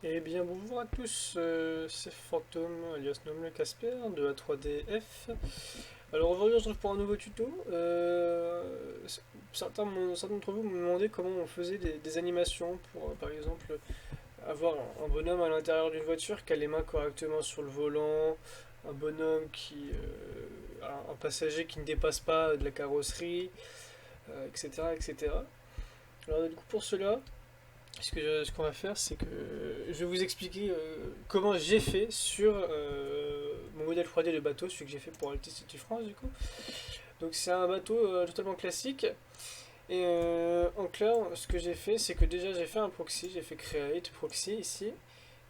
Eh bien bonjour à tous, c'est Fantôme alias Nomme le Casper de A3DF. Alors aujourd'hui on se retrouve pour un nouveau tuto. Certains d'entre vous me demandaient comment on faisait des animations pour par exemple avoir un bonhomme à l'intérieur d'une voiture qui a les mains correctement sur le volant, un bonhomme un passager qui ne dépasse pas de la carrosserie, etc., etc. Alors du coup pour cela, ce qu'on va faire, c'est que je vais vous expliquer comment j'ai fait sur mon modèle 3D de bateau, celui que j'ai fait pour Altis City France du coup. Donc c'est un bateau totalement classique. Et en clair, ce que j'ai fait, c'est que déjà j'ai fait un proxy, j'ai fait create proxy ici,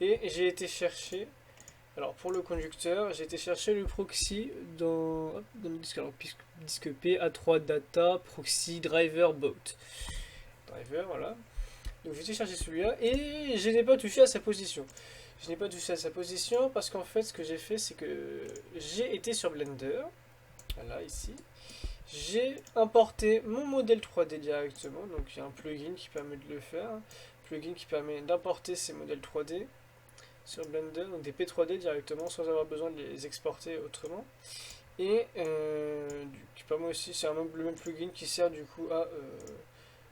et j'ai été chercher. Alors pour le conducteur, j'ai été chercher le proxy dans le disque. Alors disque P A3 data proxy driver boat. Driver, voilà. Donc j'ai cherché celui-là et je n'ai pas touché à sa position. Je n'ai pas touché à sa position parce qu'en fait ce que j'ai fait c'est que j'ai été sur Blender, là ici, j'ai importé mon modèle 3D directement, donc il y a un plugin qui permet de le faire, un plugin qui permet d'importer ces modèles 3D sur Blender, donc des P3D directement sans avoir besoin de les exporter autrement. Et qui permet aussi, c'est le même plugin qui sert du coup à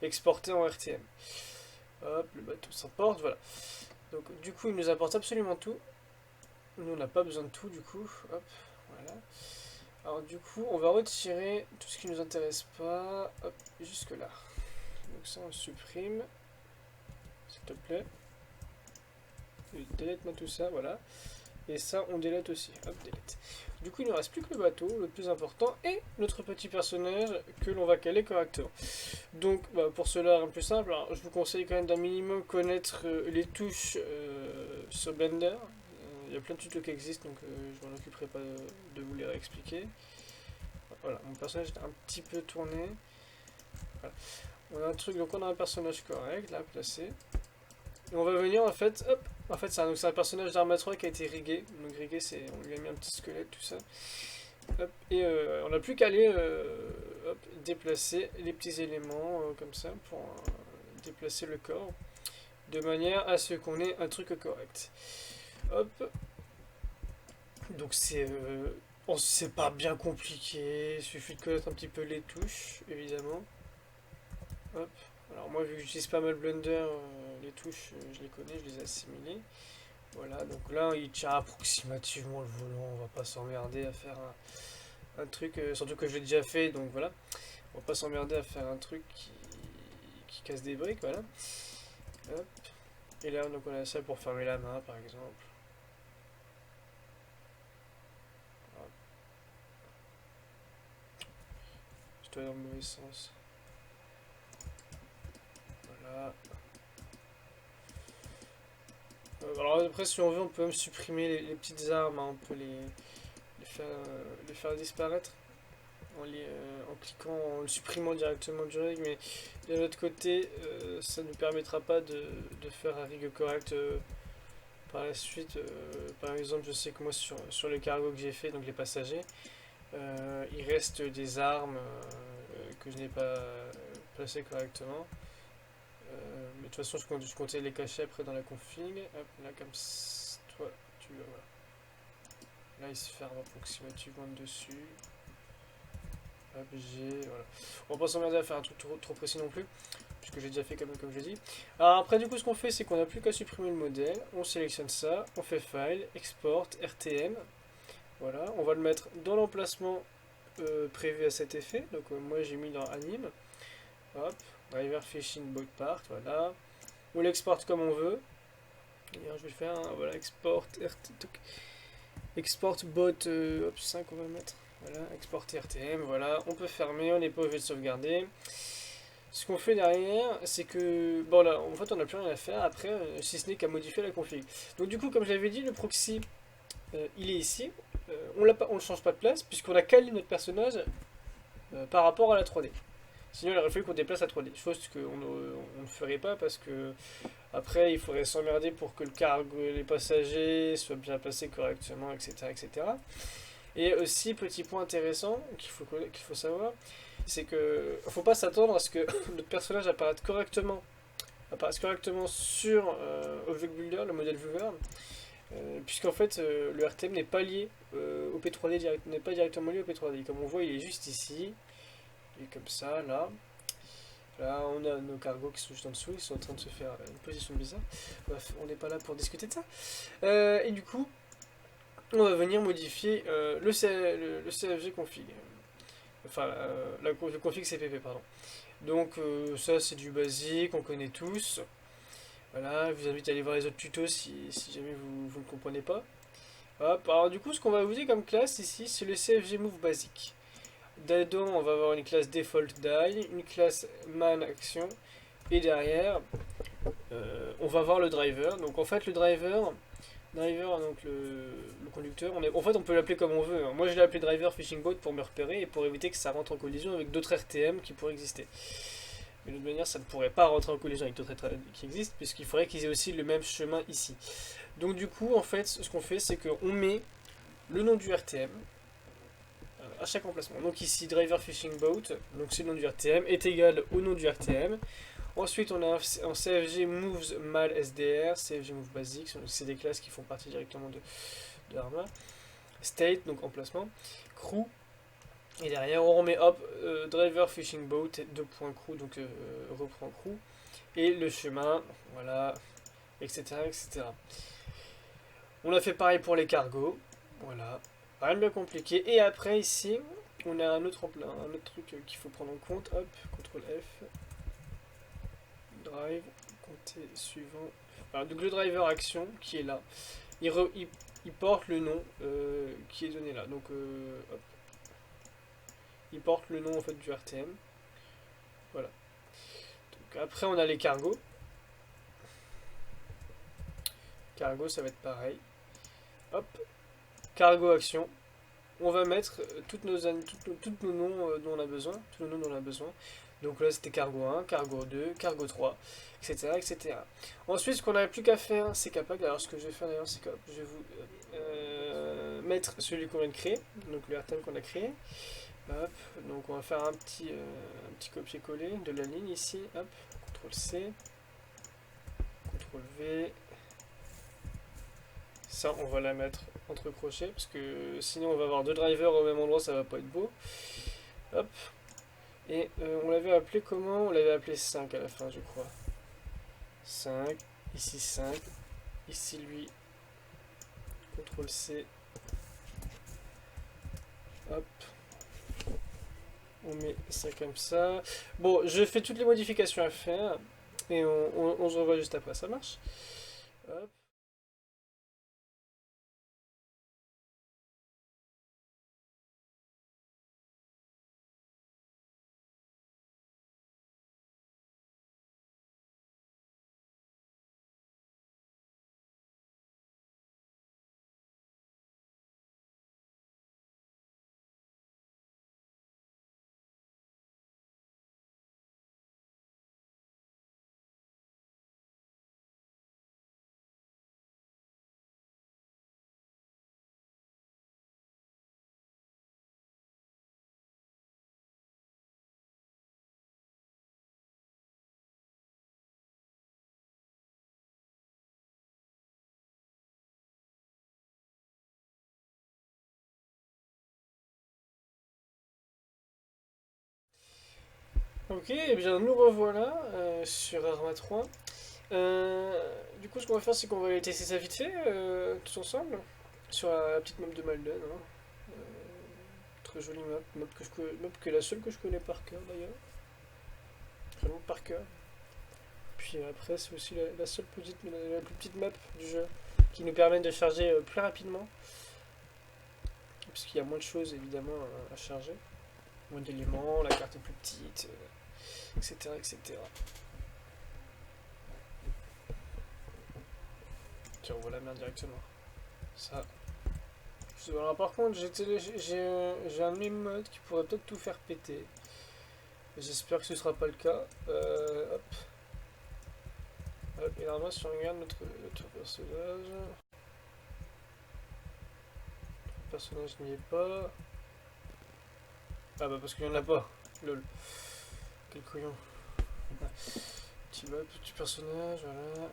exporter en RTM. Hop, le bateau s'emporte, voilà. Donc du coup, il nous apporte absolument tout. Nous, on n'a pas besoin de tout, du coup. Hop, voilà. Alors du coup, on va retirer tout ce qui nous intéresse pas. Hop, jusque là. Donc ça, on le supprime. S'il te plaît. Delete-moi tout ça, voilà. Et ça, on délète aussi. Hop, delete. Du coup, il ne reste plus que le bateau, le plus important, et notre petit personnage que l'on va caler correctement. Donc, pour cela, un plus simple, alors, je vous conseille quand même d'un minimum connaître les touches sur Blender. Il y a plein de tutos qui existent, donc je m'en occuperai pas de vous les réexpliquer. Voilà, mon personnage est un petit peu tourné. Voilà. On a un truc, donc on a un personnage correct, là, placé. Et on va venir en fait, hop, en fait c'est un personnage d'Arma 3 qui a été rigué. Donc rigué, c'est, on lui a mis un petit squelette, tout ça. Hop, et on n'a plus qu'à aller déplacer les petits éléments comme ça pour déplacer le corps de manière à ce qu'on ait un truc correct. Hop, donc c'est pas bien compliqué, il suffit de connaître un petit peu les touches, évidemment. Hop. Alors moi, vu que j'utilise pas mal Blender, les touches, je les connais, je les ai assimilées. Voilà, donc là, il tient approximativement le volant, on va pas s'emmerder à faire un truc, surtout que je l'ai déjà fait, donc voilà. On va pas s'emmerder à faire un truc qui casse des briques, voilà. Hop. Et là, donc on a ça pour fermer la main, par exemple. Hop. Je dois aller dans le mauvais sens. Voilà. Alors après, si on veut, on peut même supprimer les petites armes, hein, on peut les faire disparaître en cliquant, en le supprimant directement du rig, mais de l'autre côté, ça ne nous permettra pas de faire un rig correct par la suite. Par exemple, je sais que moi, sur le cargo que j'ai fait, donc les passagers, il reste des armes que je n'ai pas placées correctement. Mais de toute façon, je comptais les cacher après dans la config. Hop, là, comme toi, tu voilà. Là, il se ferme approximativement dessus. Hop, voilà. On va pas s'emmerder à faire un truc trop précis non plus, puisque j'ai déjà fait comme je dis. Alors après, du coup, ce qu'on fait, c'est qu'on n'a plus qu'à supprimer le modèle. On sélectionne ça, on fait File, Export, RTM. Voilà, on va le mettre dans l'emplacement prévu à cet effet. Donc moi, j'ai mis dans Anime. Hop, Driver Fishing Boat Part, voilà. On l'exporte comme on veut. D'ailleurs, je vais faire un, voilà, export bot, hop, 5 on va mettre. Voilà, exporter RTM, voilà. On peut fermer, on n'est pas obligé de sauvegarder. Ce qu'on fait derrière, c'est que, bon là, en fait, on n'a plus rien à faire après, si ce n'est qu'à modifier la config. Donc du coup, comme je l'avais dit, le proxy, il est ici. On ne change pas de place, puisqu'on a calé notre personnage par rapport à la 3D. Sinon, il aurait fallu qu'on déplace la 3D. Chose qu'on ne ferait pas parce que après, il faudrait s'emmerder pour que le cargo, les passagers soient bien placés correctement, etc., etc. Et aussi, petit point intéressant qu'il faut savoir, c'est que faut pas s'attendre à ce que notre personnage apparaisse correctement apparaissent correctement sur Object Builder, le modèle Viewer, puisqu'en fait le RTM n'est pas lié au P3D, n'est pas directement lié au P3D. Comme on voit, il est juste ici, il est comme ça, là. Là, on a nos cargos qui sont juste en dessous, ils sont en train de se faire une position bizarre. Bref, on n'est pas là pour discuter de ça. Et du coup, on va venir modifier le CFG config. Enfin, le config CPP, pardon. Donc, ça, c'est du basique, on connaît tous. Voilà, je vous invite à aller voir les autres tutos si jamais vous ne comprenez pas. Hop, alors du coup, ce qu'on va user comme classe ici, c'est le CFG Move basique. Dedans, on va avoir une classe default die, une classe man action, et derrière, on va avoir le driver. Donc en fait, le driver donc le conducteur, en fait, on peut l'appeler comme on veut. Hein. Moi, je l'ai appelé driver fishing boat pour me repérer et pour éviter que ça rentre en collision avec d'autres RTM qui pourraient exister. Mais de toute manière, ça ne pourrait pas rentrer en collision avec d'autres RTM qui existent, puisqu'il faudrait qu'ils aient aussi le même chemin ici. Donc du coup, en fait, ce qu'on fait, c'est qu'on met le nom du RTM à chaque emplacement. Donc ici, driver fishing boat, donc c'est le nom du RTM, est égal au nom du RTM. Ensuite, on a un CFG moves mal SDR, CFG move basique, c'est des classes qui font partie directement de Arma. State, donc emplacement. Crew, et derrière, on remet hop, driver fishing boat, 2.crew, donc reprend crew. Et le chemin, voilà, etc., etc. On a fait pareil pour les cargos, voilà, rien de bien compliqué. Et après, ici, on a un autre truc qu'il faut prendre en compte, hop, CTRL F, drive, compter suivant. Alors, donc le driver action qui est là, il porte le nom qui est donné là. Donc, hop, il porte le nom en fait du RTM. Voilà. Donc, après, on a les cargos. Cargo, ça va être pareil. Hop, cargo action. On va mettre toutes nos noms dont on a besoin, tous nos noms dont on a besoin. Donc là, c'était cargo 1, cargo 2, cargo 3, etc. etc. Ensuite, ce qu'on n'a plus qu'à faire, c'est capable. Alors, ce que je vais faire d'ailleurs, c'est que je vais vous mettre celui qu'on vient de créer, donc le RTM qu'on a créé. Hop, donc on va faire un petit copier-coller de la ligne ici. Hop, CTRL C, CTRL V. Ça, on va la mettre entre crochets, parce que sinon on va avoir deux drivers au même endroit, ça va pas être beau. Hop. Et on l'avait appelé comment? On l'avait appelé 5 à la fin, je crois. 5, ici 5, ici lui. CTRL C. Hop. On met ça comme ça. Bon, je fais toutes les modifications à faire, et on se revoit juste après, ça marche? Hop. Ok, et bien nous revoilà sur Arma 3. Du coup, ce qu'on va faire, c'est qu'on va aller tester ça vite fait, tous ensemble, sur la petite map de Malden. Hein. Très jolie map, map que la seule que je connais par cœur d'ailleurs. Vraiment par cœur. Puis après, c'est aussi la seule la plus petite map du jeu qui nous permet de charger plus rapidement. Puisqu'il y a moins de choses évidemment à charger. Moins d'éléments, la carte est plus petite, etc. etc. Tiens, on voit la mer directement. Ça. Alors par contre, j'ai un mode qui pourrait peut-être tout faire péter. J'espère que ce sera pas le cas. Hop. Hop, et normalement, si on regarde notre personnage. Le personnage n'y est pas. Ah bah parce qu'il n'y en a pas. Lol. Quel couillon. petit mode, petit personnage, voilà.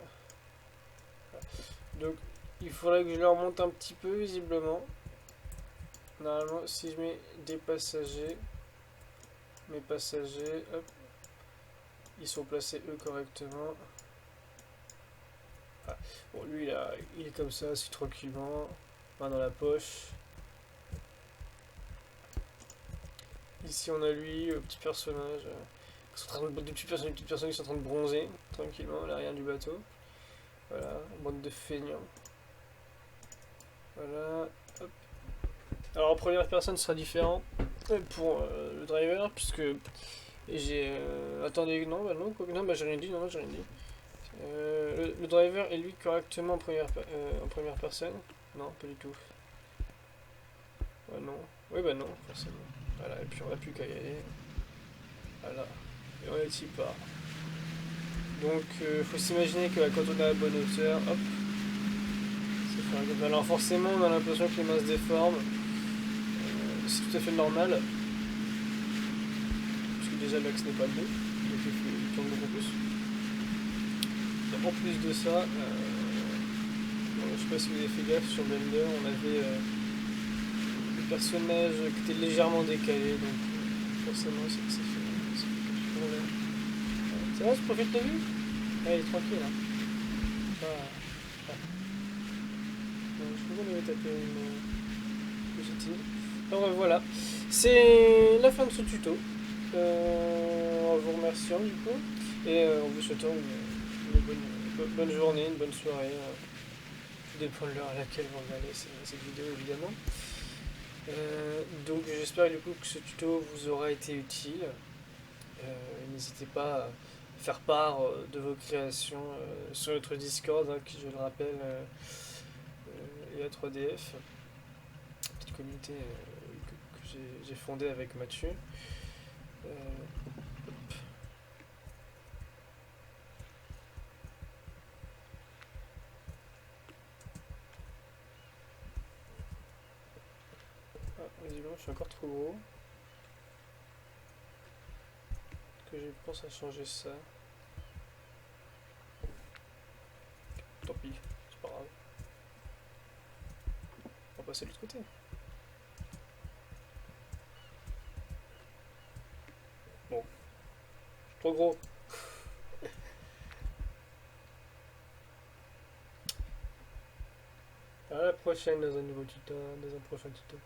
Donc il faudrait que je leur monte un petit peu visiblement. Normalement si je mets des passagers, mes passagers, hop, ils sont placés eux correctement. Ah. Bon lui là, il est comme ça, c'est tranquillement, main dans la poche. Ici on a lui, le petit personnage, des petites personnes qui sont en train de bronzer tranquillement à l'arrière du bateau. Voilà, bande de feignants. Voilà, hop. Alors en première personne ce sera différent pour le driver puisque j'ai... attendez, non, bah non, non, bah j'ai rien dit, non, j'ai rien dit. Le driver est lui correctement en première personne. Non, pas du tout. Bah non. Oui, bah non, forcément. Voilà, et puis on n'a plus qu'à y aller. Voilà. Et on est y part. Donc, faut s'imaginer que quand on est à la bonne hauteur, hop, c'est faire. Alors forcément, on a l'impression que les mains se déforment. C'est tout à fait normal. Parce que déjà, l'axe n'est pas bon. Donc il tourne beaucoup plus. Et en plus de ça, je sais pas si vous avez fait gaffe sur Blender, on avait des personnages qui étaient légèrement décalés, donc forcément ça fait quelques problèmes. Ça va, tu profites de lui? Ouais, il est tranquille là. Ah, ah. Je crois qu'on avait tapé une positive. Alors voilà, c'est la fin de ce tuto. En vous remerciant du coup, et en vous souhaitant une bonne journée, une bonne soirée. Tout dépend de l'heure à laquelle vous regardez cette vidéo évidemment. Donc j'espère du coup que ce tuto vous aura été utile. N'hésitez pas à faire part de vos créations sur notre Discord, hein, qui je le rappelle est à 3DF, petite communauté que j'ai fondée avec Mathieu. Euh, Visiblement je suis encore trop gros. Que je pense à changer ça. Tant pis, c'est pas grave. On va passer de l'autre côté. Bon, trop gros. À la prochaine dans un nouveau tuto, dans un prochain tuto.